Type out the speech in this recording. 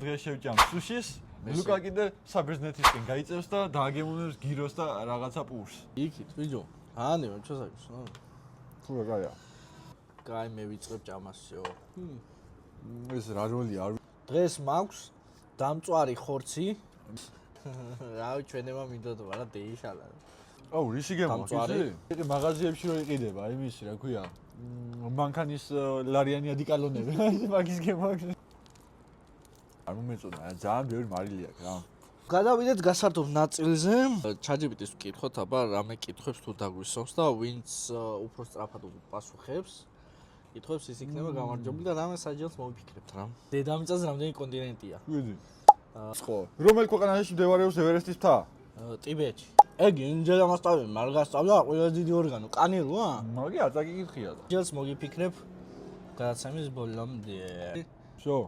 დღეს შევჭამ სუშის, ლუკა კიდე საბერძნეთისკენ გაიწევს და დააგემოვნებს გიროს და რაღაცა პურს. იქით, ბიჭო. ანი, ჩვენსაც. თუ რა გაია? კაი, მე ვიწყებ ჭამასიო. ეს რა როლი არ დღეს მაქვს დამწვარი ხორცი. რავი, ჩვენება მინდოდა რა დეიშალა. აუ, რისი გემოქცი? იგი მაღაზიებში რო იყიდება, იმისი, რა ქვია? მანქანის ლარიანი ადიკალონები, მაგის გემოქცი. არ მომეწონა, ძალიან ბევრი მარილი აქვს რა. გადავიდეთ გასართობ ნაწილზე. ChatGPT-ს ვკითხოთ, აბა რამე კითხვებს თუ დაგვისვამს და ვინც უფრო სწრაფად პასუხებს. კითხვებს ის იქნება გამარჯვებული და რამე საჯელს მოვიფიქრებთ რა. დედამიწაზე რამდენი კონტინენტია? ვიდი. ხო. რომელ ქვეყანაში მდებარეობს ევერესტის მთა? ტიბეტში. ეგ ინჯელა მასწავლებელი მაგ გასწავლა ყველა დიდი ორგანო, კანი როა? მაგი აწაკი კითხია და. ჯელს მოგიფიქრებ გადაცემის ბოლომდე. შო.